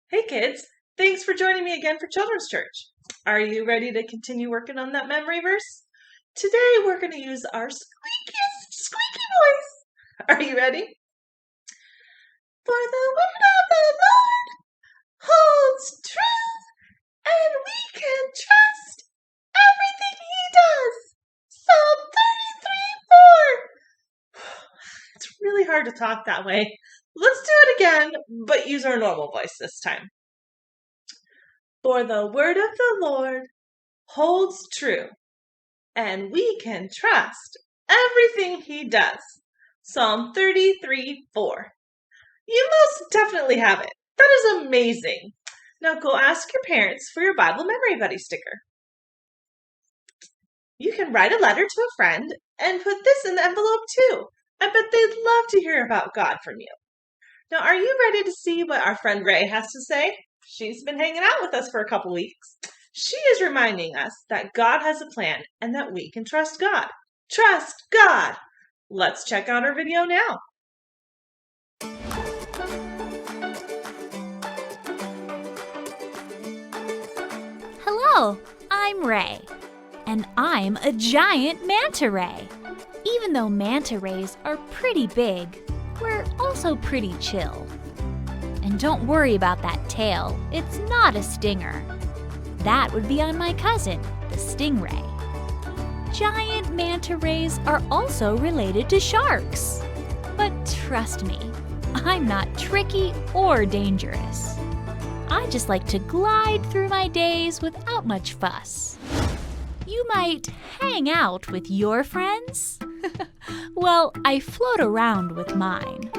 Hey kids, thanks for joining me again for Children's Church. Are you ready to continue working on that memory verse? Today we're going to use our squeakiest squeaky voice. Are you ready? For the word of the Lord holds true, and we can trust everything he does. Psalm 33:4. It's really hard to talk that way. Let's do it again, but use our normal voice this time. For the word of the Lord holds true, and we can trust everything he does. Psalm 33:4. You most definitely have it. That is amazing. Now go ask your parents for your Bible Memory Buddy sticker. You can write a letter to a friend and put this in the envelope too. I bet they'd love to hear about God from you. Now, are you ready to see what our friend Ray has to say? She's been hanging out with us for a couple weeks. She is reminding us that God has a plan and that we can trust God. Trust God! Let's check out our video now. Hello, I'm Ray, and I'm a giant manta ray. Even though manta rays are pretty big, we're also pretty chill. And don't worry about that tail, it's not a stinger. That would be on my cousin, the stingray. Giant manta rays are also related to sharks. But trust me, I'm not tricky or dangerous. I just like to glide through my days without much fuss. You might hang out with your friends? Well, I float around with mine.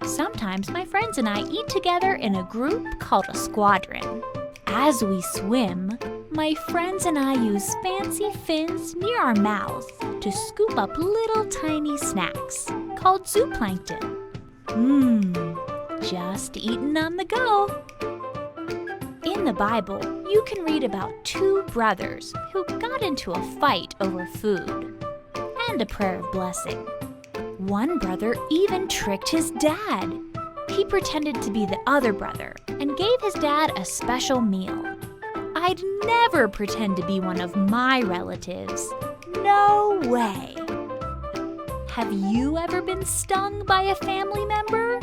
Sometimes my friends and I eat together in a group called a squadron. As we swim, my friends and I use fancy fins near our mouths to scoop up little tiny snacks called zooplankton. Just eating on the go. In the Bible, you can read about two brothers who got into a fight over food and a prayer of blessing. One brother even tricked his dad. He pretended to be the other brother and gave his dad a special meal. I'd never pretend to be one of my relatives. No way. Have you ever been stung by a family member?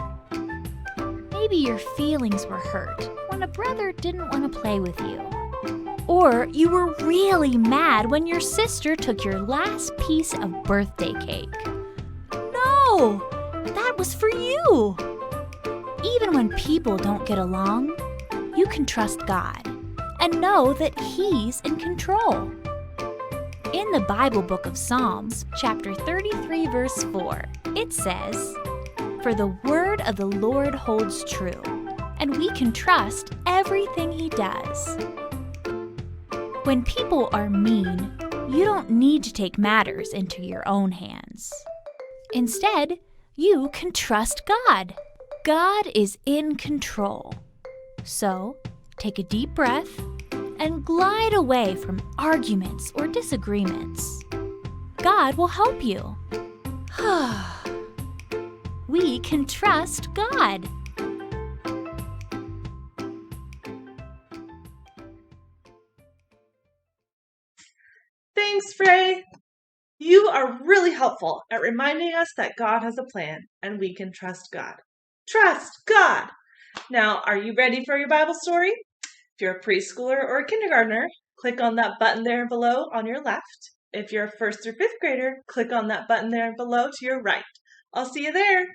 Maybe your feelings were hurt when a brother didn't want to play with you. Or you were really mad when your sister took your last piece of birthday cake. No, that was for you. Even when people don't get along, you can trust God and know that He's in control. In the Bible book of Psalms, chapter 33, verse 4, it says, "For the word of the Lord holds true, and we can trust everything He does." When people are mean, you don't need to take matters into your own hands. Instead, you can trust God. God is in control. So, take a deep breath and glide away from arguments or disagreements. God will help you. We can trust God. Thanks, Ray. You are really helpful at reminding us that God has a plan and we can trust God. Trust God! Now, are you ready for your Bible story? If you're a preschooler or a kindergartner, click on that button there below on your left. If you're a 1st through 5th grader, click on that button there below to your right. I'll see you there.